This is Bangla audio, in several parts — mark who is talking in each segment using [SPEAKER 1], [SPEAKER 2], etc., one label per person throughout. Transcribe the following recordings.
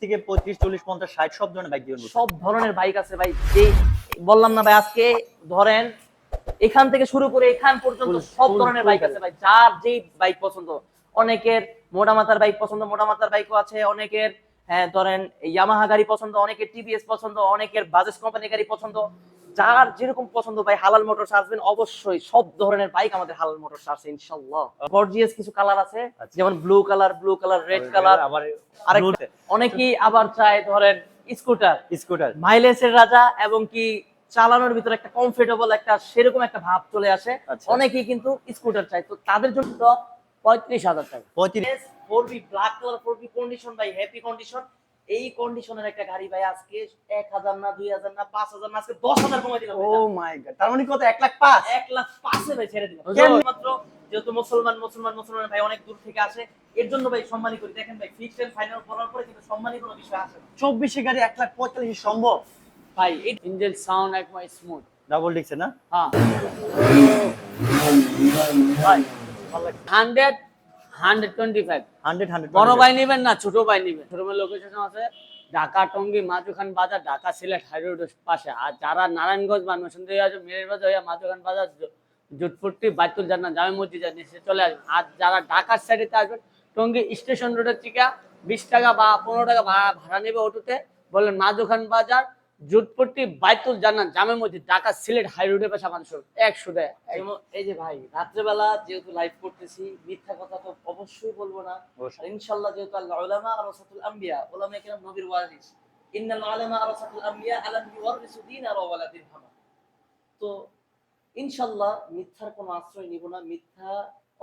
[SPEAKER 1] থেকে 35 40 50 60 সব ধরনের বাইক দিবেন।
[SPEAKER 2] সব ধরনের বাইক আছে ভাই, যে বললাম না ভাই, আজকে ধরেন এখান থেকে শুরু করে এখান পর্যন্ত সব ধরনের বাইক আছে ভাই, যার যে বাইক পছন্দ। অনেকের মোটা মাথার বাইক পছন্দ, মোটা মাথার বাইকও আছে। অনেকের ধরেন ইয়ামাহা গাড়ি পছন্দ, অনেকের টিভিএস পছন্দ, অনেকের বাজাজ কোম্পানি গাড়ি পছন্দ। যার যেরকম পছন্দ ভাই, হালাল মোটরস আসবেন অবশ্যই। সব ধরনের বাইক আমাদের হালাল মোটরস আছে ইনশাআল্লাহ। গর্জিয়াস কিছু কালার আছে, যেমন ব্লু কালার, রেড কালার। আরেকটা অনেকেই আবার চায় ধরেন স্কুটার মাইলেজের রাজা, এবং কি চালানোর ভিতরে একটা কমফোর্টেবল একটা সেরকম একটা ভাব চলে আসে। অনেকেই কিন্তু স্কুটার চায়, তো তাদের জন্য 35,000 টাকা 4B black colour 4B condition ভাই, হ্যাপি কন্ডিশন। এই কন্ডিশনের একটা গাড়ি ভাই আজকে 1,000 না 2,000 না 5,000 না, আজকে 10,000 কমাই দিলাম।
[SPEAKER 1] ও মাই গড, তার মানে কত? 1,05,000
[SPEAKER 2] 1,05,000 ভাই ছেড়ে দিলাম মাত্র। যেহেতু মুসলমান ভাই অনেক দূর থেকে আসে, এর জন্য ভাই সম্মানী করি। দেখেন ভাই, ফিক্সড এন্ড ফাইনাল করার পরে কিন্তু সম্মানী কোনো বিষয় আসে না।
[SPEAKER 1] 24 গাড়ি 1,45,000 সম্ভব
[SPEAKER 2] ভাই ইঞ্জিন সাউন্ড একদম স্মুথ,
[SPEAKER 1] ডাবল ডিক্স না?
[SPEAKER 2] হ্যাঁ ভাই 100 125
[SPEAKER 1] 100
[SPEAKER 2] বড় ভাই নেবেন না ছোট ভাই নেবেন। শোরুমের লোকেশন আছে ঢাকা টঙ্গী মাঝখান বাজার, ঢাকা সিলেট হাই রোডের পাশে। আর যারা নারায়ণগঞ্জ বা নরসিংদী আছে, মেরের বাজার হইয়া মাঝখান বাজার, জুটপট্টি বাইতুল জান্নাত জামে মসজিদের নিচে চলে আসবেন। আর যারা ঢাকার সাইডেতে আসবেন, টঙ্গী স্টেশন রোডের থেকে 20 টাকা বা 15 টাকা ভাড়া নেবে অটোতে, বললেন মাঝখান বাজার জুটপট্টি বাইতুল জান্নাত জামে মসজিদ, ঢাকা সিলেট হাই রোডের পাশে আমাদের শোরুম 100 টাকা। এই যে ভাই রাত্রেবেলা যেহেতু লাইভ করতেছি, মিথ্যা কথা তো অবশ্যই বলবো না ইনশাআল্লাহ। যেহেতু আল উলামা ওয়ারাসাতুল আমবিয়া, উলামায়ে কেরাম নবীর ওয়ারিস, ইন্নাল উলামা ওয়ারাসাতুল আমবিয়া আলাম ইওয়ারিসু দীনার ওয়া ওয়ালা দিরহাম। তো ইনশাআল্লাহ মিথ্যার কোনো আশ্রয় নিব না, মিথ্যা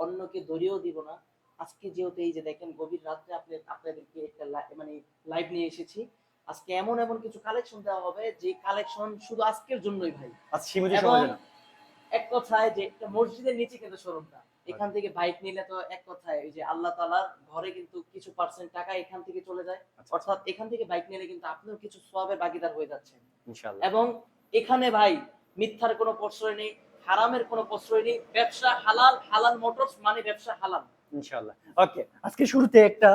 [SPEAKER 2] অন্যকে ধরিয়েও দিব না। আজকে যেহেতু এই যে দেখেন গভীর রাতে আপনাদেরকে একটা মানে লাইভ নিয়ে এসেছি, আজকে এমন কিছু কালেকশন দেওয়া হবে যে কালেকশন শুধু আজকের জন্যই ভাই।
[SPEAKER 1] আচ্ছা, সীমিত সময়ের জন্য।
[SPEAKER 2] এক কথায় যে একটা মসজিদের নিচে কিন্তু শোরুমটা, এখান থেকে বাইক নিলে তো এক কথায় ওই যে আল্লাহ তাআলার ঘরে কিন্তু কিছু পার্সেন্ট টাকা এখান থেকে চলে যায়। অর্থাৎ এখান থেকে বাইক নিলে কিন্তু আপনিও কিছু সওয়াবের ভাগীদার হয়ে যাচ্ছেন
[SPEAKER 1] ইনশাআল্লাহ।
[SPEAKER 2] এবং এখানে ভাই মিথ্যার কোনো প্রশ্রয় নেই, হারামের কোনো প্রশ্রয় নেই। ব্যবসা হালাল, হালাল মোটরস মানে ব্যবসা হালাল
[SPEAKER 1] ইনশাআল্লাহ। ওকে, আজকে শুরুতে একটা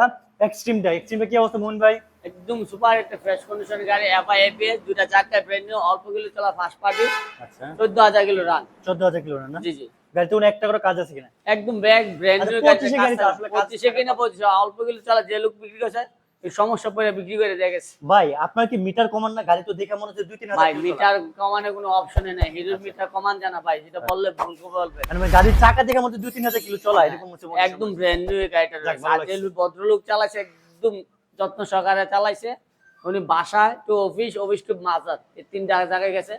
[SPEAKER 1] এক্সট্রিমটা কি অবস্থা মোহন ভাই?
[SPEAKER 2] একদম সুপার একটা ফ্রেশ কন্ডিশনের গাড়ি, এফআইএপিএস, দুইটা চাকা ব্র্যান্ড নিউ, অল্প কিলো চলা, ফার্স্ট পার্টি।
[SPEAKER 1] আচ্ছা,
[SPEAKER 2] 14,000 কিলো রান।
[SPEAKER 1] 14,000 কিলো না?
[SPEAKER 2] জি জি।
[SPEAKER 1] গাড়িতে কোনো একটা করে কাজ আছে কিনা?
[SPEAKER 2] একদম ব্যাগ ব্র্যান্ড নিউ গাড়ি।
[SPEAKER 1] 25 গাড়িতে আসলে
[SPEAKER 2] 25 কিনা 25 অল্প কিলো চলা, যে লোক বিক্রি করছে এই সমস্যা পড়ে বিক্রি করে দিয়ে গেছে।
[SPEAKER 1] ভাই আপনার কি মিটার কমান না? গাড়ি তো দেখে মনে হচ্ছে 2-3 হাজার
[SPEAKER 2] ভাই মিটার কমানোর কোনো অপশনই নাই। হিরোর মিটার কমান জানা ভাই, যেটা বললে ভুল বলবে।
[SPEAKER 1] মানে গাড়ির চাকা দেখে মনে হচ্ছে 2-3 হাজার কিলো চলা, এরকম হচ্ছে মনে হয়।
[SPEAKER 2] একদম ব্র্যান্ড নিউ গাড়িটা। আর যে ভদ্রলোক চালাইছে একদম যত্ন সহকারে চালাইছে। উনি বাসায় টু অফিস, অফিস টু মাজার, এই তিনটা জায়গায় গেছে,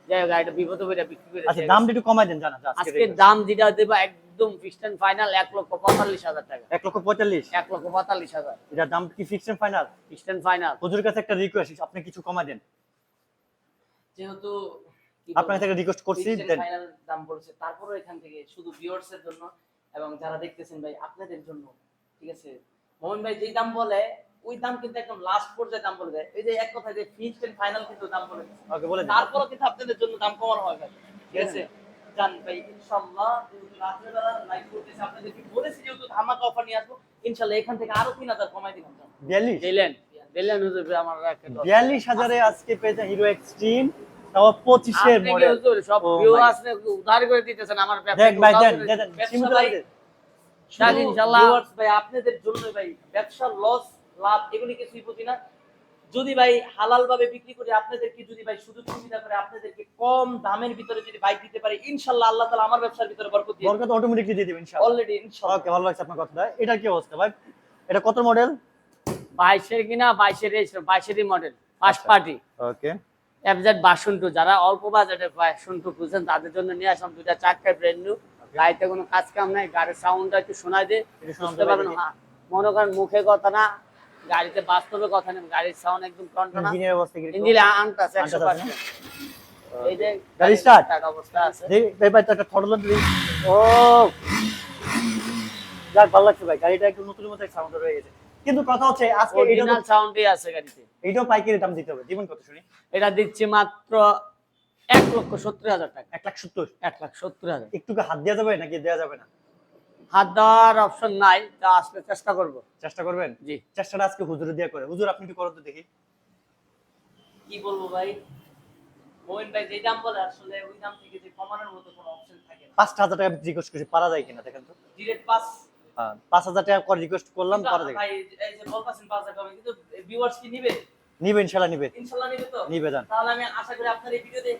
[SPEAKER 2] যে গাড়িটা বিপদে পড়ে বিক্রি করে।
[SPEAKER 1] আচ্ছা, দামটা একটু কমাই দেন জানা।
[SPEAKER 2] আজকে দাম যেটা দেবা একদম ফিক্সড এন্ড ফাইনাল 1,45,000 টাকা।
[SPEAKER 1] 1,45,000?
[SPEAKER 2] 1,45,000
[SPEAKER 1] এটা দাম কি fixed and final?
[SPEAKER 2] Fixed and final.
[SPEAKER 1] হুজুরের কাছে একটা রিকোয়েস্ট, আপনি কিছু কমাই দেন।
[SPEAKER 2] যেহেতু
[SPEAKER 1] আপনার কাছে রিকোয়েস্ট করছি, দেন।
[SPEAKER 2] ফাইনাল দাম বলেছে, তারপরেও এখান থেকে শুধু ভিউয়ার্স এর জন্য এবং যারা দেখতেছেন ভাই আপনাদের জন্য, ঠিক আছে? মোহন ভাই যেই দাম বলে ওই দাম কিন্তু একদম লাস্ট পর্যায়ে দাম বলে দেয়। এই যে এক কথায় যে ফিক্সড এন্ড ফাইনাল কিন্তু দাম বলে দেয়।
[SPEAKER 1] ওকে, বলে দেন।
[SPEAKER 2] তারপরেও কিন্তু আপনাদের জন্য দাম কমানো হয় ভাই, ঠিক আছে? জান ভাই ইনশাআল্লাহ যেহেতু রাতের বেলা লাইভ করতেছি, আপনাদেরকে বলেছি যেহেতু ধামাকা অফার নিয়ে আসবো, ইনশাআল্লাহ এখান থেকে আরো 3,000 কমাই দিলাম।
[SPEAKER 1] 42
[SPEAKER 2] দিলেন হুজুর আমার রাখেন।
[SPEAKER 1] 42,000 এ আজকে পেয়েছেন হিরো এক্সট্রিম, তাও 25 এর মডেল।
[SPEAKER 2] হুজুর সব ভিউয়ার্স উদ্ধার করে দিতেছেন আমার ব্যবসা।
[SPEAKER 1] দেখ ভাই, দেন সীমিত ভাই।
[SPEAKER 2] ইনশাআল্লাহ ভিউয়ার্স ভাই আপনাদের জন্য ভাই ব্যবসা লস লাভ এগুলি কিছুই বুঝি না। যদি ভাই হালাল ভাবে বিক্রি করে আপনাদেরকে যদি ভাই সুযোগ সুবিধা করে আপনাদেরকে কম দামের ভিতরে যদি বাইক দিতে পারি, ইনশাআল্লাহ আল্লাহ তাআলা আমার ব্যবসার ভিতরে বরকত দিয়ে
[SPEAKER 1] বরকত অটোমেটিকলি দিয়ে দিবেন ইনশাআল্লাহ।
[SPEAKER 2] অলরেডি ইনশাআল্লাহ।
[SPEAKER 1] ওকে, ভালো লাগছে আপনার কথাটা। এটা কি অবস্থা ভাই? এটা কত মডেল?
[SPEAKER 2] 22 এর কিনা, 22 এর রেজিস্ট্রেশন, 22 এর মডেল, ফার্স্ট পার্টি।
[SPEAKER 1] ওকে,
[SPEAKER 2] এফজেড ভার্সন 2, যারা অল্প বাজেটে ভার্সন 2 খুঁজছেন তাদের জন্য নিয়ে আসলাম দুইটা চাকা ব্র্যান্ড নিউ। গাড়িতে কোনো কাজ কাম নাই, গাড়ির সাউন্ডটা একটু শোনায় দে, শুনতে পাবেন। মনে করেন মুখে কথা না, গাড়িতে বাস্তবে কথা নেই, গাড়ির সাউন্ড একদম টনটনা।
[SPEAKER 1] ইঞ্জিনের অবস্থা কি?
[SPEAKER 2] ইঞ্জিন আনটাস 100%। এই যে
[SPEAKER 1] গাড়ি স্টার্ট
[SPEAKER 2] অবস্থা আছে।
[SPEAKER 1] এই ভাই তো একটা থ্রটল দিই। ও যাক, ভালো লাগছে ভাই, গাড়িটা একটু নতুন মতো সাউন্ড হয়ে গেছে। কিন্তু কথা হচ্ছে আজকে
[SPEAKER 2] অরিজিনাল সাউন্ডই আছে গাড়িতে।
[SPEAKER 1] এইটাও পাইকারি দাম দিতে হবে, দিবেন কত শুনি?
[SPEAKER 2] এটা দিচ্ছি মাত্র 1,70,000 টাকা।
[SPEAKER 1] 1,70,000?
[SPEAKER 2] 1,70,000।
[SPEAKER 1] একটু হাত দেওয়া যাবে নাকি দেওয়া যাবে না?
[SPEAKER 2] হাত দেওয়ার অপশন নাই, তা আজকে চেষ্টা করব।
[SPEAKER 1] চেষ্টা করবেন?
[SPEAKER 2] জি।
[SPEAKER 1] চেষ্টাটা আজকে হুজুরে দিয়ে করে। হুজুর আপনি একটু করেন তো দেখি।
[SPEAKER 3] কি বলবো ভাই, মোহিন ভাই যে দাম বলে আসলে ওই দাম থেকে যে কমানোর মতো কোনো অপশন থাকে না।
[SPEAKER 1] 5,000 টাকা জিজ্ঞেস করছি, পারা যায় কিনা দেখেন তো।
[SPEAKER 3] ডিরেক্ট পাস
[SPEAKER 1] 5,000 টাকা করে রিকোয়েস্ট করলাম, পারা যায়
[SPEAKER 3] ভাই, এই যে বলতাছেন 5,000 টাকা, কিন্তু ভিউয়ার্স কি নিবে?
[SPEAKER 1] নিবে, ইনশাআল্লাহ নিবে।
[SPEAKER 3] ইনশাআল্লাহ নিবে তো?
[SPEAKER 1] নিবে জান।
[SPEAKER 3] তাহলে আমি আশা করি আপনার এই ভিডিও দেখে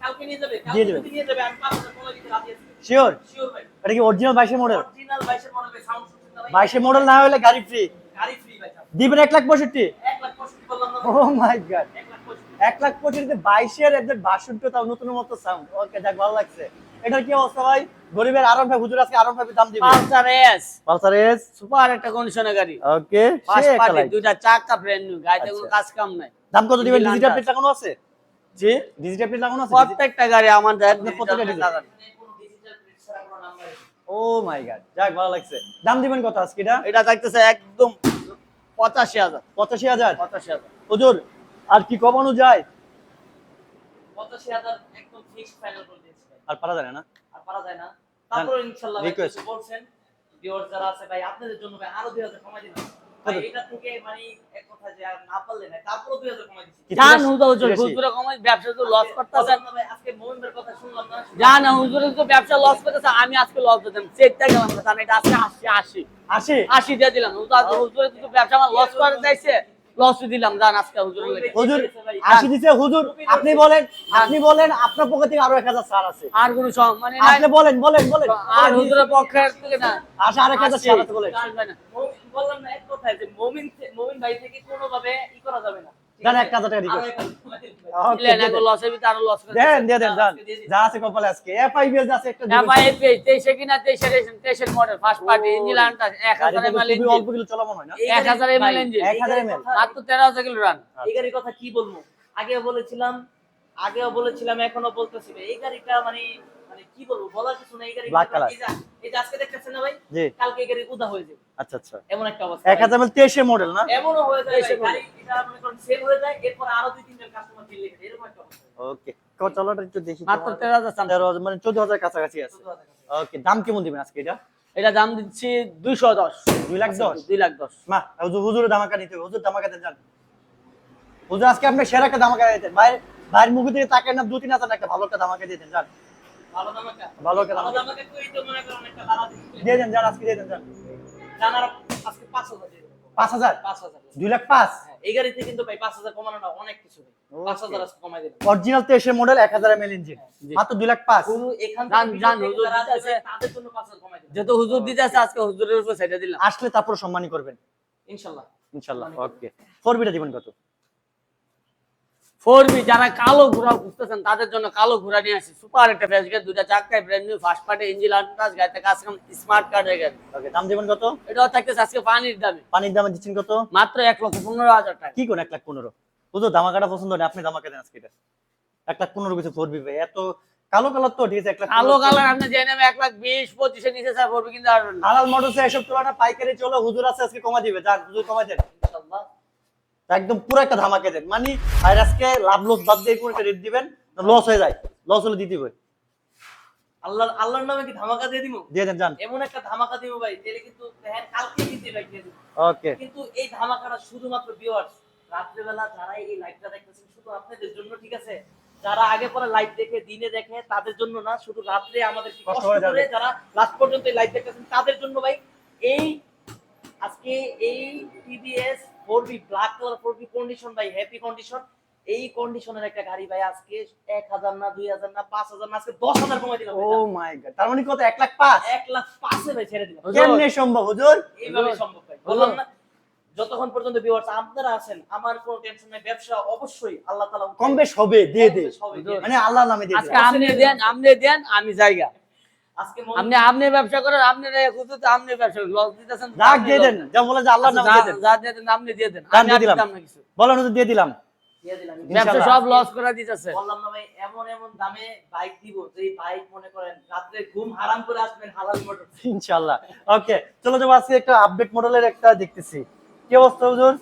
[SPEAKER 3] কালকে নিয়ে যাবে।
[SPEAKER 1] দিয়ে
[SPEAKER 3] কালকে
[SPEAKER 1] দেবে।
[SPEAKER 3] যদি নিয়ে যাবে আমি 5,000 কমাই দিতে রাজি আছি।
[SPEAKER 1] শিওর?
[SPEAKER 3] শিওর ভাই।
[SPEAKER 1] এটা কি অরিজিনাল 22 মডেল?
[SPEAKER 3] অরিজিনাল 22 এর মডেল ভাই, সাউন্ড শুনছেন না ভাই?
[SPEAKER 1] 22 মডেল না হলে গাড়ি ফ্রি।
[SPEAKER 3] গাড়ি ফ্রি ভাই।
[SPEAKER 1] দিবেন 1,65,000?
[SPEAKER 3] 1,65,000 বললাম না
[SPEAKER 1] ও মাই গড,
[SPEAKER 3] 1,65,000।
[SPEAKER 1] 1,65,000 22 এর এদের 62 তাও নতুন মতো সাউন্ড। ওকে, যাক ভালো লাগছে। এটার কি অবস্থা ভাই? গরিবের আরন ভাই, হুজুর আজকে আরন ভাই দাম দিবে।
[SPEAKER 2] Pulsar S
[SPEAKER 1] Pulsar S,
[SPEAKER 2] super একটা কন্ডিশনের গাড়ি।
[SPEAKER 1] ওকে,
[SPEAKER 2] ফার্স্ট
[SPEAKER 1] সে
[SPEAKER 2] পার্টি,
[SPEAKER 1] কালাই।
[SPEAKER 2] দুইটা চাকা ব্র্যান্ড নিউ, গাড়িতে কোনো
[SPEAKER 1] আচ্ছা।
[SPEAKER 2] কাজ কাম নাই।
[SPEAKER 1] দাম কত দিবেন?
[SPEAKER 2] Engine
[SPEAKER 1] digital
[SPEAKER 2] Hunter।
[SPEAKER 1] প্লেট লাগানো আছে?
[SPEAKER 2] জি,
[SPEAKER 1] ডিজিটাল প্লেট লাগানো আছে?
[SPEAKER 2] প্রত্যেকটা গাড়ি আমাদের
[SPEAKER 1] প্রত্যেকটা
[SPEAKER 2] digital
[SPEAKER 1] digital।
[SPEAKER 2] লাগানো।
[SPEAKER 3] কোনো ডিজিটাল প্লেট ছাড়া কোনো নাম্বার নেই।
[SPEAKER 1] ও মাই গড, যাক ভালো লাগছে। দাম দিবেন কত আজকে এটা?
[SPEAKER 2] এটা থাকতেছে একদম 85,000।
[SPEAKER 1] 85,000?
[SPEAKER 2] 85,000।
[SPEAKER 1] হুজুর আর কি কমানো যায়?
[SPEAKER 3] 85,000 একদম ফিক্সড ফাইনাল করে দিয়েছি ভাই।
[SPEAKER 1] আর পারা যায় না?
[SPEAKER 3] আর পারা যায় না। তারপর ইনশাআল্লাহ ভাই
[SPEAKER 1] Request।
[SPEAKER 3] কিছু বলছেন ভিউয়ার্স যারা আছে ভাই, আপনাদের জন্য ভাই আরো 2,000 কমাই দিলাম ভাই। এটা থেকে মানে এক কথা যে আর না পারলে না, তারপরও 2,000 কমাই দিছি।
[SPEAKER 2] জান হুজুর,
[SPEAKER 1] তিরাশি।
[SPEAKER 2] হুজুরে কমাই, ব্যবসা তো লস করতেছেন।
[SPEAKER 3] বললাম না ভাই, আজকে মোহন ভাইয়ের কথা শুনলাম না।
[SPEAKER 2] জান হুজুরে তো ব্যবসা লস করতেছে, আমি আজকে লস দিতাম। চেকটা গেলাম না, জান এটা আজকে 80
[SPEAKER 1] 80?
[SPEAKER 2] 80 দিয়ে দিলাম। হুজুরে তো ব্যবসা আমার লস করে দিয়েছে, লস দিলাম। জান আজকে হুজুরের লাগে
[SPEAKER 1] হুজুর 80 দিছে হুজুর। আপনি বলেন আপনার পক্ষ থেকে আরো 1,000 ছাড় আছে।
[SPEAKER 2] আর কোনো মানে নাই।
[SPEAKER 1] আপনি বলেন।
[SPEAKER 2] আর হুজুরের পক্ষের থেকে না,
[SPEAKER 1] আচ্ছা, আর 1,000 ছাড় আছে বলেন।
[SPEAKER 3] বললাম না এক কথায় যে মোমিন ভাই থেকে কোনো ভাবে ই করা যাবে না। ঠিক
[SPEAKER 1] জান
[SPEAKER 3] আছে?
[SPEAKER 1] 1,000 টাকা
[SPEAKER 3] আরো
[SPEAKER 1] রিকোয়েস্ট।
[SPEAKER 3] 1,000 কমাই দিন ভাই।
[SPEAKER 1] ওকে,
[SPEAKER 2] দিলেন এখন লসের ভিতরে আরো লস করে
[SPEAKER 1] দেন দিয়ে দেন জান। যা আছে কপালে আজকে এফআইবিএস আছে একটা দিবেন।
[SPEAKER 2] ভাই 23 কিনা 23 মডেল ফার্স্ট পার্টি ইঞ্জিন আনটা 1000
[SPEAKER 1] গাড়িটা তো
[SPEAKER 2] ml
[SPEAKER 1] খুবই
[SPEAKER 2] ইঞ্জিন,
[SPEAKER 1] অল্প কিলো চলা মনে হয় না?
[SPEAKER 2] 1000 ml ইঞ্জিন,
[SPEAKER 1] 1000 ml।
[SPEAKER 2] মাত্র 13,000 কিলো রান।
[SPEAKER 3] এই গাড়ির কথা কি বলবো? আগেও বলেছিলাম এখনো বলতেছি ভাই, এই গাড়িটা মানে মানে কি বলবো, বলার কিছু না। এই গাড়ি
[SPEAKER 1] Black color।
[SPEAKER 3] এই যে আজকে দেখতেছেন না ভাই,
[SPEAKER 1] জি।
[SPEAKER 3] কালকে এই গাড়ি উদা হয়ে যাবে,
[SPEAKER 1] আচ্ছা আচ্ছা,
[SPEAKER 3] এমন একটা অবস্থা।
[SPEAKER 1] 1000 ml 23 মডেল না?
[SPEAKER 3] এমনও হয়ে যায় ভাই,
[SPEAKER 2] 23
[SPEAKER 3] গাড়ি এটা মনে করেন সেল হয়ে যায়, এরপর আরো 2-3 জন কাস্টমার বিল লিখে দেয়, এরকম একটা অবস্থা।
[SPEAKER 1] ওকে, চলাটা একটু দেখি।
[SPEAKER 2] মাত্র 13,000 সামথিং।
[SPEAKER 1] 13,000 মানে 14,000 কাছাকাছি আছে। ওকে, দাম কেমন দিবেন আজকে এটা?
[SPEAKER 2] এটা দাম দিচ্ছি 210।
[SPEAKER 1] 2,10,000?
[SPEAKER 2] 210।
[SPEAKER 1] মা হুজুরের ধামাকা নিতে হবে। হুজুর ধামাকা দেন জান। হুজুর আজকে আপনি সেরা একটা ধামাকা দিতেন। ভাইয়ের মুখে দিয়ে তাকায় না, 2-3,000 একটা ভালো একটা ধামাকা দিতেন জান।
[SPEAKER 3] ভালো দামাকা
[SPEAKER 1] ভালো একটা দামাকা
[SPEAKER 3] কই তো মনে করেন একটা ভাড়া দিতে
[SPEAKER 1] দিয়ে দেন জান, আজকে দিয়ে দেন জান।
[SPEAKER 3] জানার আজকে 5,000 দিয়ে দেব।
[SPEAKER 1] 5,000?
[SPEAKER 3] 5,000
[SPEAKER 1] 2,05,000?
[SPEAKER 3] হ্যাঁ, এই গাড়িতে কিন্তু ভাই 5,000 কমানোটা অনেক কিছু ভাই।
[SPEAKER 1] Okay।
[SPEAKER 3] 5,000 আজকে কমাই দিলাম।
[SPEAKER 1] অরিজিনাল 23 মডেল 1000 ml ইঞ্জিন,
[SPEAKER 2] জি।
[SPEAKER 1] মাত্র 2,05,000।
[SPEAKER 3] পুরো এখান
[SPEAKER 2] জান,
[SPEAKER 3] থেকে
[SPEAKER 2] জান,
[SPEAKER 3] ভিডিও
[SPEAKER 2] হুজুর
[SPEAKER 3] যারা
[SPEAKER 2] দিতেছে।
[SPEAKER 3] আসবে তাদের জন্য 5,000 কমাই দিলাম
[SPEAKER 2] যেহেতু হুজুর দিতে আছে, আজকে হুজুরের উপর ছেড়ে দিলাম।
[SPEAKER 1] আসলে তারপর সম্মানী করবেন
[SPEAKER 3] ইনশাআল্লাহ।
[SPEAKER 1] ইনশাআল্লাহ। ওকে, 4B টা দিবেন কত?
[SPEAKER 2] 4B যারা কালো ঘোড়া খুঁজতেছেন তাদের জন্য কালো ঘোড়া নিয়ে আসি। সুপার একটা ফ্রেশ গাড়ি, দুইটা চাকায় brand new first party engine untouched, গাড়িতে কাজ কাম স্মার্ট কার্ড হয়ে গেছে।
[SPEAKER 1] ওকে, দাম দিবেন কত?
[SPEAKER 2] এটাও থাকতেছে আজকে পানির দামে,
[SPEAKER 1] পানির দামে দিচ্ছেন কত?
[SPEAKER 2] মাত্র 1,15,000 টাকা।
[SPEAKER 1] কি কোন 1,15,000? হুজুর ধামাকাটা পছন্দ হয়, আপনি ধামাকা দেন আজকে এটা। 1,15,000 কিছু 4B ভাই, এত কালো কালার তো ঠিক আছে। 1,15,000
[SPEAKER 2] কালো কালার আপনি যে নেমে 1,20-25 নিচে স্যার 4B কিনতে পারবেন না।
[SPEAKER 1] হালাল মোটরসে এসব তুলনা পাইকারি চলো, হুজুর আছে আজকে কমা দিবে জান। হুজুর কমা দেন
[SPEAKER 3] ইনশাআল্লাহ।
[SPEAKER 1] একদম পুরো একটা ধামাকা দেন। মানে আর আজকে লাভ লস বাদ দিয়ে কোন একটা রেট দিবেন, লস হয়ে যায়। লস হলে দিতে হবে।
[SPEAKER 3] আল্লাহর নামে কি ধামাকা দিয়ে দিমু?
[SPEAKER 1] দিয়ে দেন জান।
[SPEAKER 3] এমন একটা ধামাকা দিব ভাই, তাহলে কিন্তু দেখেন কালকে দিতে ভাই দিয়ে দিব।
[SPEAKER 1] ওকে,
[SPEAKER 3] কিন্তু এই ধামাকাটা শুধুমাত্র ভিউয়ার্স, রাত্রেবেলা যারা এই লাইভটা দেখতেছেন শুধু আপনাদের জন্য, ঠিক আছে? যারা আগে পরে লাইভ দেখে দিনে দেখে তাদের জন্য না, শুধু রাত্রে আমাদের
[SPEAKER 1] কষ্ট
[SPEAKER 3] কষ্ট
[SPEAKER 1] করে
[SPEAKER 3] করে
[SPEAKER 1] যাবে।
[SPEAKER 3] যারা লাস্ট পর্যন্ত এই লাইভ দেখতেছেন তাদের জন্য ভাই এই আজকে এই TVS 4B black colour 4B condition ভাই, হ্যাপি কন্ডিশন। এই কন্ডিশনের একটা গাড়ি ভাই আজকে 1,000 না 2,000 না 5,000 না, আজকে 10,000 কমাই দিলাম
[SPEAKER 1] ও
[SPEAKER 3] ভাই।
[SPEAKER 1] মাই গড, তার মানে কত? 1,05,000?
[SPEAKER 3] 1,05,000 ভাই ছেড়ে দিলাম।
[SPEAKER 1] কেমনে সম্ভব হুজুর?
[SPEAKER 3] এইভাবে সম্ভব ভাই, বললাম না? যতক্ষণ পর্যন্ত ভিউয়ার্স আপনারা আছেন আমার কোনো টেনশন নাই, ব্যবসা অবশ্যই আল্লাহ তাআলা
[SPEAKER 1] কম বেশ হবে, দিয়ে দে।
[SPEAKER 3] হবে, দিয়ে
[SPEAKER 1] মানে আল্লাহর নামে দিয়ে
[SPEAKER 2] আজকে
[SPEAKER 1] দে।
[SPEAKER 2] আপনি দেন আমি জায়গা।
[SPEAKER 3] আজকে
[SPEAKER 2] আপনি ব্যবসা করেন, আপনি খুঁজতে তো আপনি ব্যবসা লস দিতেছেন।
[SPEAKER 1] ডাক দিয়ে দেন, যা বলে যে আল্লাহর নামে দিয়ে দেন।
[SPEAKER 2] যা দিয়ে দেন আপনি দিয়ে দেন,
[SPEAKER 1] দাম
[SPEAKER 2] আমি
[SPEAKER 1] দিয়ে
[SPEAKER 2] আর
[SPEAKER 1] দিলাম।
[SPEAKER 2] দিতাম না কিছু।
[SPEAKER 1] বলেন হুজুর দিয়ে দিলাম।
[SPEAKER 3] দিয়ে দিলাম।
[SPEAKER 2] ব্যবসা
[SPEAKER 1] ইনশাআল্লাহ।
[SPEAKER 2] সব লস করে দিতেছে।
[SPEAKER 3] বললাম না ভাই, এমন এমন দামে বাইক দিব যে বাইক মনে করেন রাত্রে ঘুম হারাম করে আসবেন হালাল মোটর।
[SPEAKER 1] ইনশাআল্লাহ। ওকে, চলো যাবো আজকে একটা আপডেট মডেলের একটা দেখতেছি। কি অবস্থা হুজুর?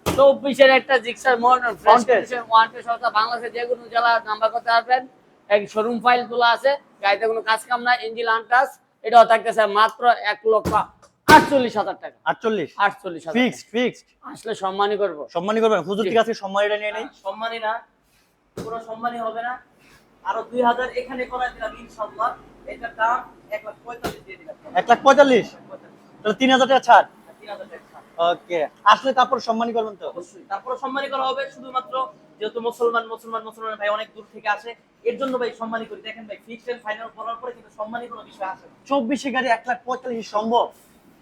[SPEAKER 2] 24-এর একটা Gixxer model fresh
[SPEAKER 1] Frontage।
[SPEAKER 2] Condition, warranty সহ বাংলাদেশে যে কোনো জেলা নাম্বার করতে পারবেন। এক শোরুম ফাইল তোলা আছে, গাড়িতে কোনো কাজ কাম নাই, ইঞ্জিন আনটাস। এটাও থাকতেছে মাত্র 1,48,000 টাকা।
[SPEAKER 1] 48
[SPEAKER 2] 48,000
[SPEAKER 1] ফিক্সড
[SPEAKER 2] আসলে সম্মানই করবো।
[SPEAKER 1] সম্মানী করবেন হুজুর থেকে আজকে সম্মানীটা নিয়ে নেই।
[SPEAKER 3] সম্মানী না, কোনো সম্মানী হবে না। আরো 2000 এখানে করাই দিলাম ইনশাআল্লাহ। এটার দাম 1,45,000 দিয়ে দিলাম।
[SPEAKER 1] 1,45,000 তাহলে 3,000 টাকা ছাড়।
[SPEAKER 3] 3000 টাকা ছাড়।
[SPEAKER 1] ওকে আসলে তারপর সম্মানী করবেন তো?
[SPEAKER 3] অবশ্যই। তারপরে সম্মানী করা হবে শুধুমাত্র যেহেতু মুসলমান ভাই অনেক দূর থেকে আসে, এর জন্য ভাই সম্মানী করি। দেখেন ভাই ফিক্সড এন্ড ফাইনাল করার পরে কিন্তু সম্মানী কোনো বিষয় আসে না।
[SPEAKER 1] 24 গাড়ি 1,45,000 সম্ভব?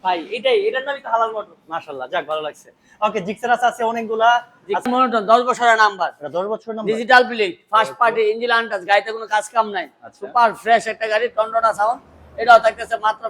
[SPEAKER 3] ভাই এটার নামই তো হালাল মোটর।
[SPEAKER 1] মাশাআল্লাহ, যাক ভালো লাগছে। ওকে জিক্সার আছে অনেকগুলা।
[SPEAKER 2] জিক্সার মনোটন 10 বছরের নাম্বার,
[SPEAKER 1] এটা 10 বছর number,
[SPEAKER 2] digital plate, first party, engine untouch, গাড়িতে কোনো কাজ কাম নাই,
[SPEAKER 1] আচ্ছা।
[SPEAKER 2] সুপার ফ্রেশ একটা গাড়ি, টনটনা সাউন্ড। এটাও থাকতেছে মাত্র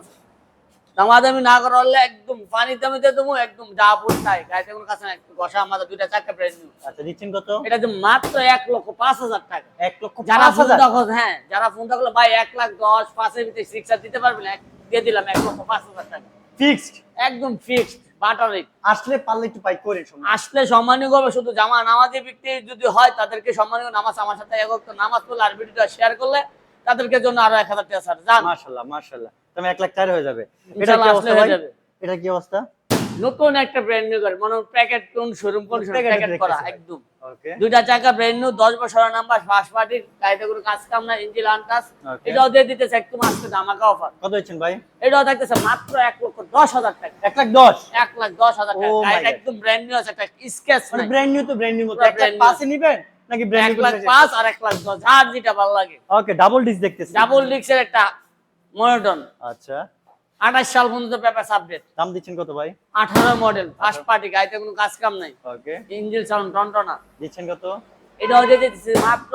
[SPEAKER 2] দামাদামি না করা হলে একদম পানির দামে দিয়ে দেবো, একদম যা পড়তাই, গাড়িতে কোনো কাজ নাই, ঘষা মাজা, দুইটা চাকা ব্র্যান্ড নিউ।
[SPEAKER 1] আচ্ছা দিচ্ছেন কত?
[SPEAKER 2] এটা যে মাত্র 1,05,000 টাকা।
[SPEAKER 1] 1,05,000
[SPEAKER 2] যারা ফোন তখন হ্যাঁ, যারা ফোন থাকলে ভাই 1,10,000 5 এর ভিতরে সিক্সার দিতে পারবেন, দিয়ে দিলাম 1,05,000 টাকা
[SPEAKER 1] ফিক্সড।
[SPEAKER 2] একদম ফিক্সড বাটার রেট।
[SPEAKER 1] আসলে পারলে একটু পাই করে সম্মান।
[SPEAKER 2] আসলে সম্মানীয় করবে, শুধু জামা নামাজের ব্যক্তি যদি হয় তাদেরকে সম্মানীয়, নামাজ আমার সাথে এক ওয়াক্ত নামাজ পড়লে আর ভিডিওটা শেয়ার করলে তাদেরকে জন্য আরো 1,000 টাকা ছাড়। জান
[SPEAKER 1] মাশাআল্লাহ তুমি 1,04,000 হয়ে যাবে। এটা
[SPEAKER 2] ইনশাআল্লাহ
[SPEAKER 1] কি
[SPEAKER 2] আসলে
[SPEAKER 1] অবস্থা
[SPEAKER 2] হয়ে
[SPEAKER 1] ভাই?
[SPEAKER 2] যাবে।
[SPEAKER 1] এটা কি অবস্থা?
[SPEAKER 2] নতুন একটা ব্র্যান্ড নিউ গাড়ি, মনে প্যাকেট কোন শোরুম কোন
[SPEAKER 1] Packet
[SPEAKER 2] প্যাকেট করা
[SPEAKER 1] দেখতেছি ভাই।
[SPEAKER 2] একদম।
[SPEAKER 1] ওকে
[SPEAKER 2] দুইটা চাকা ব্র্যান্ড নিউ, 10 বছরের নাম্বার, ফার্স্ট পার্টি, গাড়িতে কোনো কাজ কাম না, ইঞ্জিন আনটাচ।
[SPEAKER 1] Okay.
[SPEAKER 2] এটাও দিয়ে দিতেছে একদম আজকে ধামাকা অফার।
[SPEAKER 1] কত হচ্ছেন ভাই?
[SPEAKER 2] এটাও থাকতেছে মাত্র 1,10,000 টাকা।
[SPEAKER 1] 1,10,000
[SPEAKER 2] 1,10,000 টাকা।
[SPEAKER 1] Oh my
[SPEAKER 2] গাড়িটা
[SPEAKER 1] God.
[SPEAKER 2] একদম ব্র্যান্ড নিউ আছে, একটা স্কেচ
[SPEAKER 1] মানে
[SPEAKER 2] নাই।
[SPEAKER 1] ব্র্যান্ড নিউ তো ব্র্যান্ড নিউ মতো।
[SPEAKER 2] পুরো
[SPEAKER 1] 1,05,000 এ নিবেন নাকি ব্র্যান্ড নিউ?
[SPEAKER 2] 1,05,000 আর 1,10,000, যার যেটা ভালো লাগে।
[SPEAKER 1] ওকে ডাবল ডিস দেখতেছি।
[SPEAKER 2] ডাবল ডিক্সের একটা মনোটন,
[SPEAKER 1] আচ্ছা
[SPEAKER 2] 28 সাল পর্যন্ত পেপার আপডেট,
[SPEAKER 1] দাম দিচ্ছেন কত ভাই?
[SPEAKER 2] 18 মডেল, ফার্স্ট পার্টি, গাড়িতে কোনো কাজ কাম নাই,
[SPEAKER 1] ওকে
[SPEAKER 2] ইঞ্জিন সাউন্ড টনটনা।
[SPEAKER 1] দিচ্ছেন কত?
[SPEAKER 2] এটাও দিয়ে দিতেছি মাত্র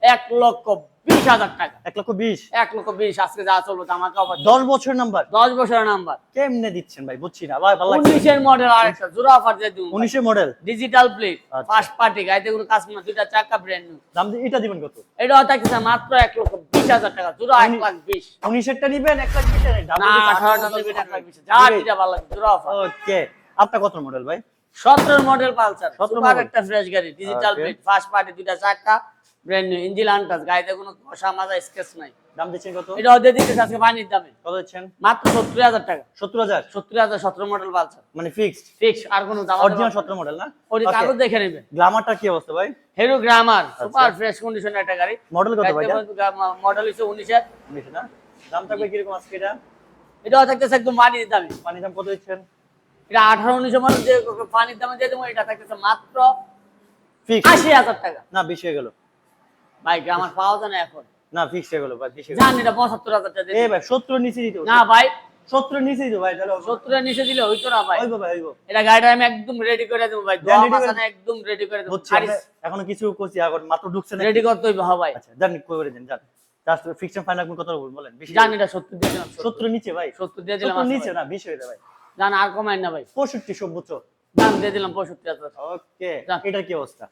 [SPEAKER 2] 1,20,000 টাকা।
[SPEAKER 1] 1,20,000
[SPEAKER 2] 1,20,000 আজকে যা চলবে ধামাকা অফার।
[SPEAKER 1] 10 বছর নাম্বার
[SPEAKER 2] 10 বছরের নাম্বার,
[SPEAKER 1] কেমনে দিচ্ছেন ভাই? বুঝছি না ভাই, ভালো লাগছে।
[SPEAKER 2] 19 এর মডেল, আরেকটা জোড়া অফার দিয়ে দিব।
[SPEAKER 1] 19 এর মডেল
[SPEAKER 2] ডিজিটাল প্লেট,
[SPEAKER 1] আচ্ছা।
[SPEAKER 2] ফার্স্ট পার্টি, গাড়িতে কোনো কাজ না, দুইটা চাকা ব্র্যান্ড নিউ।
[SPEAKER 1] দাম এটা দিবেন কত?
[SPEAKER 2] এটাও থাকতেছে মাত্র 1,20,000 টাকা, জোড়া 1,20,000।
[SPEAKER 1] 19 এরটা নিবেন 1,20,000 এর ডাবল
[SPEAKER 2] না,
[SPEAKER 1] ডিস
[SPEAKER 2] 18টা নিবেন 1,20,000, যা যেটা ভালো লাগে, জোড়া অফার।
[SPEAKER 1] ওকে আপনার কত মডেল ভাই?
[SPEAKER 2] 17 মডেল পালসার,
[SPEAKER 1] 17
[SPEAKER 2] সুপার
[SPEAKER 1] model।
[SPEAKER 2] একটা ফ্রেশ গাড়ি, digital
[SPEAKER 1] Okay.
[SPEAKER 2] Plate, first party, দুইটা চাকা ব্র্যান্ড নিউ, ইঞ্জিন আনটাচ, গাড়িতে কোনো ঘষা মাজা স্কেচ নাই।
[SPEAKER 1] দাম দিচ্ছেন কত?
[SPEAKER 2] এটাও দিয়ে দিতেছে আজকে পানির দামে
[SPEAKER 1] কত দিচ্ছেন?
[SPEAKER 2] মাত্র 70,000 টাকা।
[SPEAKER 1] 70,000
[SPEAKER 2] 70,000, 17 মডেল পালসার,
[SPEAKER 1] মানে ফিক্সড
[SPEAKER 2] ফিক্স, আর কোনো দাম
[SPEAKER 1] অরিজিনাল 17 মডেল না?
[SPEAKER 2] ওই কাগজ দেখে নেবেন।
[SPEAKER 1] গ্ল্যামারটা কি অবস্থা ভাই?
[SPEAKER 2] হিরো গ্রামার, সুপার ফ্রেশ কন্ডিশনের একটা গাড়ি।
[SPEAKER 1] মডেল কত ভাই?
[SPEAKER 2] মডেল হচ্ছে 19 এর।
[SPEAKER 1] 19 না? দাম থাকবে কি রকম আজকে এটা?
[SPEAKER 2] এটাও থাকতেছে একদম পানির দামে।
[SPEAKER 1] পানি দাম কত দিচ্ছেন?
[SPEAKER 2] এটা 18-19 মডেল যে পানির দামে দিয়ে দেবো, এটা থাকতেছে মাত্র
[SPEAKER 1] ফিক্স
[SPEAKER 2] 80,000 টাকা।
[SPEAKER 1] না 20 হয়ে গেল।
[SPEAKER 2] ভাই গ্রামার পাওয়া যায় না এখন,
[SPEAKER 1] না ফিক্স হয়ে গেল ভাই, 20 হয়ে গেল।
[SPEAKER 2] জান এটা 75,000 টাকা
[SPEAKER 1] এ
[SPEAKER 2] দিয়ে।
[SPEAKER 1] ভাই 70 এর নিচে দিতে হবে।
[SPEAKER 2] না ভাই,
[SPEAKER 1] 70 এর নিচে দিতে ভাই, তাহলে
[SPEAKER 2] 70 এর নিচে দিলে হইতো না ভাই।
[SPEAKER 1] হইবো ভাই হইবো।
[SPEAKER 2] এটা গাড়িটা আমি একদম রেডি করে দেবো ভাই, দোয়া
[SPEAKER 1] ready করে-
[SPEAKER 2] মাসানে একদম রেডি করে দেবো,
[SPEAKER 1] বুঝছি আমরা এখনো কিছু করছি, এখন মাত্র ঢুকছে না।
[SPEAKER 2] রেডি করতে হইবে। হ্যাঁ ভাই,
[SPEAKER 1] আচ্ছা জান করে দেন জান। জাস্ট ফিক্সড ফাইনাল কোন কথা বলেন? 20
[SPEAKER 2] জান এটা 70 দিয়ে দিলাম,
[SPEAKER 1] 70 এর নিচে ভাই?
[SPEAKER 2] 70 দিয়ে দিলাম
[SPEAKER 1] 70 এর
[SPEAKER 2] আজকে
[SPEAKER 1] নিচে
[SPEAKER 2] ভাই।
[SPEAKER 1] না 20 হয়ে যায় ভাই।
[SPEAKER 2] জান আর কমাই না ভাই,
[SPEAKER 1] 65 সর্বোচ্চ।
[SPEAKER 2] দাম দিয়ে দিলাম 65,000।
[SPEAKER 1] ওকে
[SPEAKER 2] যান।
[SPEAKER 1] এটা কি অবস্থা?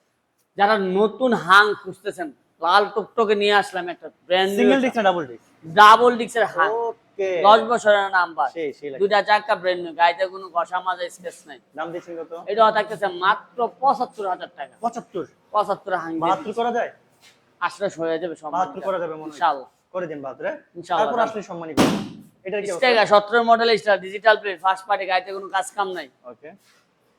[SPEAKER 2] যারা নতুন হাং খুঁজতেছেন, লাল টকটকে নিয়ে আসলাম একটা ব্র্যান্ড নিউ
[SPEAKER 1] সিঙ্গেল ডিস্ক না ডাবল ডিস্ক?
[SPEAKER 2] ডাবল ডিক্সের হাং,
[SPEAKER 1] ওকে
[SPEAKER 2] 10 বছরের নাম্বার,
[SPEAKER 1] সেই লাগে।
[SPEAKER 2] দুইটা চাকা ব্র্যান্ড নিউ, গাড়িতে কোনো ঘষা মাজা স্কেচ নাই।
[SPEAKER 1] দাম দিচ্ছেন কত?
[SPEAKER 2] এটাও থাকতেছে মাত্র 75,000 টাকা।
[SPEAKER 1] 75
[SPEAKER 2] 75 হাং
[SPEAKER 1] 72 করা যায়?
[SPEAKER 2] আসলে হয়ে যাবে সম্মান।
[SPEAKER 1] 72 করা যাবে মনে হয়।
[SPEAKER 2] ইনশাআল্লাহ।
[SPEAKER 1] করে দিন 72
[SPEAKER 2] ইনশাআল্লাহ।
[SPEAKER 1] তারপর আসলে সম্মানী করুন। এটার কি অবস্থা?
[SPEAKER 2] স্টেগা 17 model star, digital plate, first party, গাড়িতে কোনো কাজ কাম নাই,
[SPEAKER 1] ওকে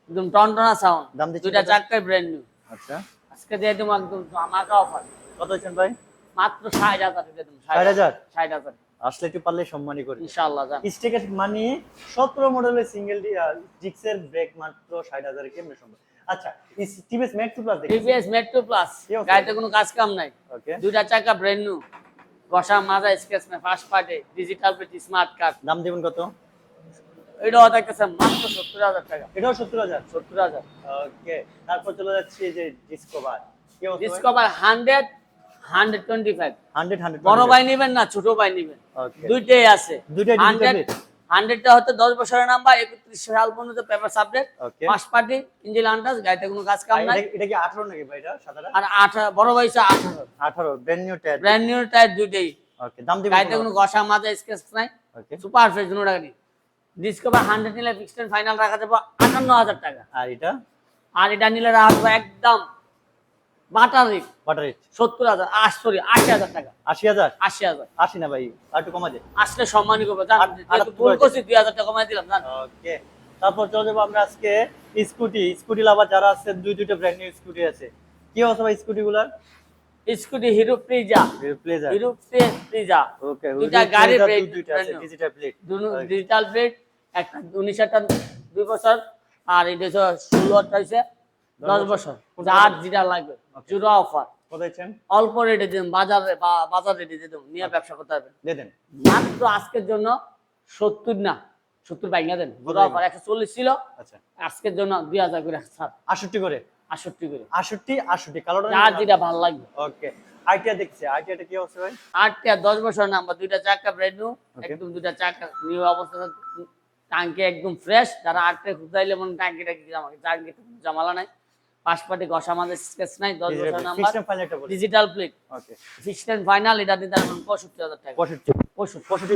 [SPEAKER 2] একদম টনটনা সাউন্ড,
[SPEAKER 1] দাম দিচ্ছেন
[SPEAKER 2] দুইটা
[SPEAKER 1] কত?
[SPEAKER 2] চাকায় ব্র্যান্ড নিউ।
[SPEAKER 1] আচ্ছা
[SPEAKER 2] আজকে দিয়ে দেবো একদম আমাকে অফার,
[SPEAKER 1] কত দিচ্ছেন ভাই?
[SPEAKER 2] মাত্র 60,000 দিয়ে দেবো।
[SPEAKER 1] 60,000
[SPEAKER 2] 60,000
[SPEAKER 1] আসলে একটু পারলে সম্মানী করি।
[SPEAKER 2] ইনশাআল্লাহ। জান
[SPEAKER 1] স্টেকের মানে 17 মডেলের সিঙ্গেল ডিক্সের ব্রেক মাত্র 60,000 এর কেমনে সম্ভব? আচ্ছা টিভিএস মেট্রো প্লাস দেখি।
[SPEAKER 2] টিভিএস মেট্রো প্লাস,
[SPEAKER 1] কি অবস্থা?
[SPEAKER 2] গাড়িতে কোনো কাজ কাম নাই,
[SPEAKER 1] ওকে
[SPEAKER 2] দুইটা চাকা ব্র্যান্ড নিউ, ঘষা মাজা স্কেচ নাই, first party, digital plate, smart card.
[SPEAKER 1] দাম দিবেন কত?
[SPEAKER 2] এটাও থাকতেছে মাত্র 70,000 টাকা।
[SPEAKER 1] এটাও 70,000।
[SPEAKER 2] 70,000।
[SPEAKER 1] ওকে তারপর চলে যাচ্ছে যে ডিসকভার। কি অবস্থা ভাই?
[SPEAKER 2] ডিসকভার 100, 125,
[SPEAKER 1] 100
[SPEAKER 2] বড় ভাই নেবেন না ছোট ভাই নেবেন,
[SPEAKER 1] ওকে
[SPEAKER 2] দুইটাই আছে।
[SPEAKER 1] দুইটাই digital
[SPEAKER 2] 100, 100টা হচ্ছে 10 বছরের নাম্বার, 31 সাল পর্যন্ত paper subject,
[SPEAKER 1] okay
[SPEAKER 2] first party, engine untouch, গাড়িতে কোনো কাজ কাম নাই।
[SPEAKER 1] এটা কি 18 নাকি ভাই? এটা সাদাটা
[SPEAKER 2] আর 18 বড় ভাই হচ্ছে 18,
[SPEAKER 1] 18 brand new tyre.
[SPEAKER 2] Brand new tyre দুইটাই,
[SPEAKER 1] ওকে দাম দিবেন
[SPEAKER 2] গাড়িতে কোনো ঘষা মাজা স্কেচ নাই,
[SPEAKER 1] ওকে
[SPEAKER 2] সুপার ফ্রেশ দুটো গাড়ি। ডিসকভার 100 নিলে ফিক্সড এন্ড ফাইনাল রাখা যাবে 58,000 টাকা।
[SPEAKER 1] আর এটা
[SPEAKER 2] আর এটা নিলে রাখা যাবে একদম butter rate
[SPEAKER 1] butter rate
[SPEAKER 2] 70,000 sorry 80,000 টাকা
[SPEAKER 1] 80,000
[SPEAKER 2] 80,000
[SPEAKER 1] 80 না ভাই আর একটু কমা দে।
[SPEAKER 2] আসলে সম্মানই করবো জান যেহেতু
[SPEAKER 1] 78
[SPEAKER 2] ভুল করছি 2,000 টাকা কমাই দিলাম জান।
[SPEAKER 1] ওকে, তারপর চলে যাবো আমরা আজকে স্কুটি লাভার যারা আছে, দুইটা ব্র্যান্ড নিউ স্কুটি আছে। কি অবস্থা ভাই স্কুটি গুলার?
[SPEAKER 2] স্কুটি হিরো প্রিজা
[SPEAKER 1] প্লেজার,
[SPEAKER 2] হিরো প্রিজা
[SPEAKER 1] ওকে,
[SPEAKER 2] দুইটা গাড়ি
[SPEAKER 1] দুইটা আছে ডিজিটাল প্লেট।
[SPEAKER 2] ডিজিটাল প্লেট, একটা 19 2 বছর আর এটা হচ্ছে 16 হইছে 10 বছর, যার যেটা লাগবে জুরা অফার
[SPEAKER 1] কত দিচ্ছেন?
[SPEAKER 2] অল্প রেটে দিন, বাজার রেটে দিয়ে দেবো, নিয়ে ব্যবসা করতে পারবেন।
[SPEAKER 1] দিয়ে দেন।
[SPEAKER 2] মাত্র আজকের জন্য 70 না 70 বাইঙ্গা দেন, জুরা অফার 140 ছিল,
[SPEAKER 1] আচ্ছা
[SPEAKER 2] আজকের জন্য 2000 করে ছাড়,
[SPEAKER 1] 68 করে,
[SPEAKER 2] 68 করে,
[SPEAKER 1] 68 কালোটা
[SPEAKER 2] যার যেটা ভালো লাগবে।
[SPEAKER 1] ওকে, আইটিয়া দেখছি, আইটিয়াটা কি অবস্থা ভাই?
[SPEAKER 2] 8টা 10 বছর নাম্বার, দুইটা চাকা ব্র্যান্ড নিউ,
[SPEAKER 1] Okay.
[SPEAKER 2] একদম দুইটা চাকা নিউ অবস্থা, টাঙ্কি একদম ফ্রেশ। যারা 8টা খুঁজাইলে মনে টাঙ্কিটা কি আমাকে টাঙ্কি জামালা নাই, পাশপাটি ঘষা আমাদের স্কেচ নাই, 10 বছর নাম্বার,
[SPEAKER 1] সিস্টেম ফাইনাল একটা বলি।
[SPEAKER 2] Digital plate,
[SPEAKER 1] okay,
[SPEAKER 2] fixed and final, এটা দিতে পারবেন 65,000 টাকা,
[SPEAKER 1] 65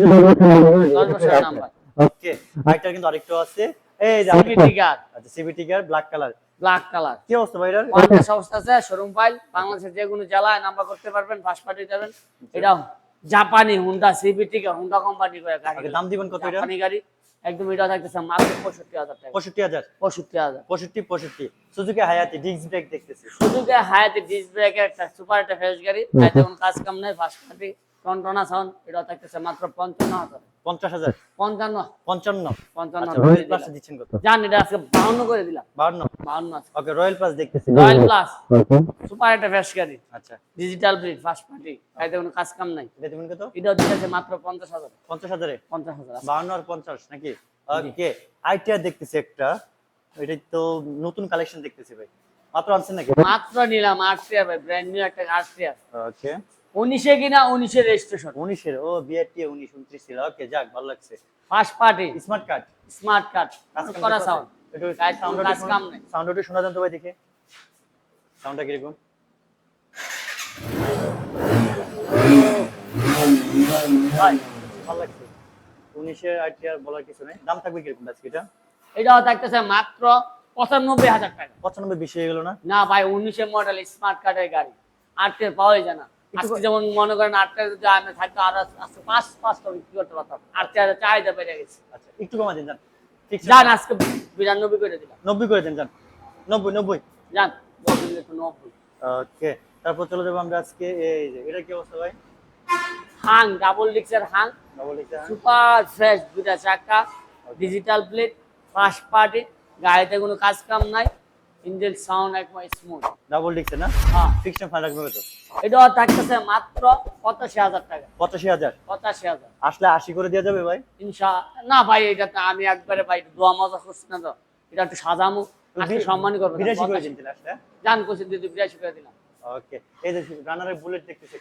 [SPEAKER 2] 10 বছর নাম্বার।
[SPEAKER 1] ওকে, আইটার কিন্তু আরেকটু আছে, এই যে
[SPEAKER 2] সিবিটি গার
[SPEAKER 1] আচ্ছা সিবিটি গার ব্ল্যাক কালার।
[SPEAKER 2] ব্ল্যাক কালার,
[SPEAKER 1] কি অবস্থা ভাই এটার?
[SPEAKER 2] পঞ্চাশ অবস্থা আছে, শোরুম ফাইল, বাংলাদেশের যে কোনো জেলায় নাম্বার করতে পারবেন, ফার্স্ট পার্টি যাবেন। এটা জাপানি হুন্ডা সিবিটি গার, হুন্ডা কোম্পানি করে গাড়ি,
[SPEAKER 1] আগে দাম দিবেন কত এটা?
[SPEAKER 2] জাপানি গাড়ি, একদম এটা থাকতেছে মাত্র 65,000 টাকা,
[SPEAKER 1] 65,000
[SPEAKER 2] 65,000।
[SPEAKER 1] 65 সুজুকি হায়াতি ডিস্ক ব্রেক দেখতেছি।
[SPEAKER 2] সুজুকি হায়াতি ডিস্ক ব্রেকের একটা সুপার একটা ফ্রেশ গাড়ি, তাইতে কোনো কাজ কাম নাই, ফার্স্ট পার্টি টনটনা সাউন্ড, এটা থাকতেছে মাত্র 55,000
[SPEAKER 1] 50,000
[SPEAKER 2] 55
[SPEAKER 1] 55
[SPEAKER 2] 55
[SPEAKER 1] আচ্ছা রয়্যাল প্লাস দিচ্ছেন কত?
[SPEAKER 2] জান এটা আজকে 52 করে দিলাম,
[SPEAKER 1] 52
[SPEAKER 2] 52 আছে।
[SPEAKER 1] ওকে, রয়্যাল প্লাস দেখতেছি।
[SPEAKER 2] রয়্যাল প্লাস সুপার একটা ফ্রেশ গাড়ি,
[SPEAKER 1] আচ্ছা
[SPEAKER 2] ডিজিটাল প্লেট, ফার্স্ট পার্টি, তাইতে কোনো কাজ কাম নাই,
[SPEAKER 1] এটা দিবেন কত?
[SPEAKER 2] এটা দিতেছে মাত্র 50,000
[SPEAKER 1] 50,000 এ
[SPEAKER 2] 50,000 আছে।
[SPEAKER 1] 52 আর 50 নাকি? ওকে, আইটিআর দেখতেছি একটা, এটা তো নতুন কালেকশন দেখতেছি ভাই, মাত্র আনছেন নাকি?
[SPEAKER 2] মাত্র নিলাম 8 টাকা ভাই, ব্র্যান্ড নিউ একটা 8 টাকা,
[SPEAKER 1] ওকে
[SPEAKER 2] 19 কিনা 19 রেজিস্ট্রেশন,
[SPEAKER 1] 19 এর, ও বিআরটি 19 29 ছিল। ওকে যাক, ভালো লাগছে।
[SPEAKER 2] First party
[SPEAKER 1] smart card
[SPEAKER 2] smart card করা সাউন্ড,
[SPEAKER 1] একটু
[SPEAKER 2] গাড়ি
[SPEAKER 1] সাউন্ড
[SPEAKER 2] কাজ কাম নাই।
[SPEAKER 1] সাউন্ড একটু শোনা দেন তো ভাই, দেখে সাউন্ডটা কিরকম? ভাই ভালো লাগছে। 19 এর আইটিআর বলার কিছু নেই। দাম থাকবে কিরকম আজকে এটা?
[SPEAKER 2] এটাও থাকতেছে মাত্র 95,000 টাকা।
[SPEAKER 1] 95 বেশি হয়ে গেল না?
[SPEAKER 2] না ভাই 19 মডেল স্মার্ট কার্ডের গাড়ি, 8 টাকা পাওয়াই যায় না। আজকে যেমন মনে করেন 8 টাকা যদি আমি থাকতো আর আজকে 5 টাকা বিক্রি করতে পারতাম, 8 টাকা চাহিদা বেড়ে গেছে।
[SPEAKER 1] আচ্ছা একটু কমা দিন, জান ঠিক
[SPEAKER 2] জান আজকে 92 করে দিলাম,
[SPEAKER 1] 90 করে দেন, জান 90
[SPEAKER 2] জান বদলে একটু 90।
[SPEAKER 1] ওকে, তারপর চলে যাবো আমরা আজকে এই যে, এটা কি অবস্থা ভাই?
[SPEAKER 2] হাং ডাবল ডিক্সের হাং,
[SPEAKER 1] ডাবল এটা
[SPEAKER 2] সুপার ফ্রেশ, দুটা চাকা, ডিজিটাল প্লেট, ফার্স্ট পার্টি, গাড়িতে কোনো কাজ কাম নাই, ইঞ্জিন সাউন্ড একদম স্মুথ।
[SPEAKER 1] ডাবল ডিক্সে না?
[SPEAKER 2] হ্যাঁ
[SPEAKER 1] ফিক্সড ফাইন রাখবে তো?
[SPEAKER 2] এটাও থাকতেছে মাত্র 85,000 টাকা,
[SPEAKER 1] 85,000
[SPEAKER 2] 85,000
[SPEAKER 1] আসলে 80 করে দেওয়া যাবে ভাই?
[SPEAKER 2] না ভাই এটা তো আমি একবারে ভাই দোয়া মজা করছি না তো, এটা একটু সাজামু, আজকে সম্মানই করবো
[SPEAKER 1] 82 করে দিন তাহলে আসলে।
[SPEAKER 2] জান কোচিং দিদি 82 করে দিলাম।
[SPEAKER 1] ওকে, এই যে রানারের বুলেট দেখতেছি,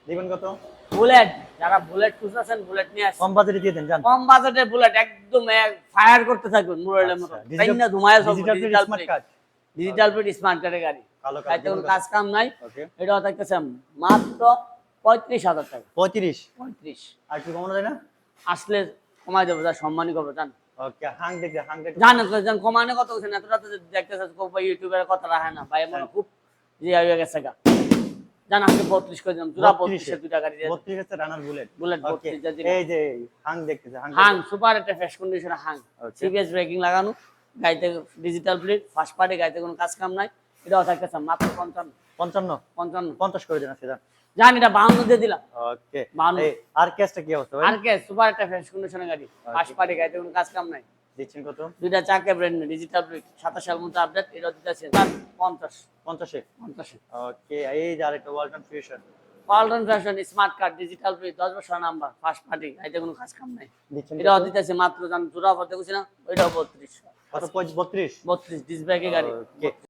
[SPEAKER 1] দিবেন কত?
[SPEAKER 2] বুলেট, যারা বুলেট খুঁজতেছেন বুলেট নিয়ে আসেন,
[SPEAKER 1] কম বাজেটে দিয়ে দেন, জান
[SPEAKER 2] কম বাজেটের বুলেট একদম ফায়ার করতে থাকবেন মুরলের মতো, তাই না? ধুমায় সব
[SPEAKER 1] digital smart card,
[SPEAKER 2] digital plate smart কার্ডের গাড়ি,
[SPEAKER 1] কালো
[SPEAKER 2] তাইতে কোনো
[SPEAKER 1] কার্ড।
[SPEAKER 2] কাজ কাম নাই।
[SPEAKER 1] ওকে
[SPEAKER 2] এটাও থাকতেছে মাত্র 35,000 টাকা,
[SPEAKER 1] 35
[SPEAKER 2] 35
[SPEAKER 1] আর কি কমানো যায় না?
[SPEAKER 2] আসলে কমাই দেবো, যা সম্মানই করবো জান।
[SPEAKER 1] ওকে, হাং দেখতে, হাং দেখতে
[SPEAKER 2] জানেন তো, জান কমানে কত হচ্ছে না, এতটা তো দেখতেছে ভাই ইউটিউবের কথা রাখে না ভাই, মনে খুব যে হয়ে গেছে গা। জান আজকে 32 করে দিলাম, জোড়া 32 এর দুইটা গাড়ি দিয়ে
[SPEAKER 1] 32 আছে রানার বুলেট।
[SPEAKER 2] বুলেট
[SPEAKER 1] ওকে,
[SPEAKER 2] 32 যা দিলাম।
[SPEAKER 1] এই যে হাং দেখতেছে,
[SPEAKER 2] হাং সুপার একটা ফ্রেশ কন্ডিশন হাং,
[SPEAKER 1] Okay.
[SPEAKER 2] সিবিএস ব্রেকিং লাগানো, গাড়িতে ডিজিটাল প্লেট, ফার্স্ট পার্টি, গাড়িতে কোনো কাজ কাম নাই। এটাও থাকতেছে মাত্র 55
[SPEAKER 1] 55
[SPEAKER 2] 55
[SPEAKER 1] 50 করে দেন সেটা।
[SPEAKER 2] জান এটা 52 দিয়ে দিলাম।
[SPEAKER 1] ওকে,
[SPEAKER 2] 52
[SPEAKER 1] এই আর ক্যাশটা কি অবস্থা ভাই?
[SPEAKER 2] আর কে সুপার একটা ফ্রেশ কন্ডিশনের গাড়ি, ফার্স্ট পার্টি, গাড়িতে কোনো কাজ কাম নাই,
[SPEAKER 1] দিচ্ছেন কত?
[SPEAKER 2] দুইটা চাকা ব্র্যান্ড ডিজিটাল প্লেট, 27 সাল মতো আপডেট, এটাও দিতেছে 50
[SPEAKER 1] 50 এ।
[SPEAKER 2] 50।
[SPEAKER 1] ওকে, এই যে আরেকটা Walton fusion
[SPEAKER 2] Paltan fashion smart card, digital plate, 10 বছর নাম্বার, ফার্স্ট পার্টি, গাড়িতে কোনো কাজ কাম নাই।
[SPEAKER 1] দিচ্ছেন
[SPEAKER 2] এটাও
[SPEAKER 1] কত?
[SPEAKER 2] দিতেছে মাত্র জান জোড়া করতে গেছি না, ওইটাও 32
[SPEAKER 1] কত? 32
[SPEAKER 2] 32 ডিসব্রেকের গাড়ি।
[SPEAKER 1] ওকে,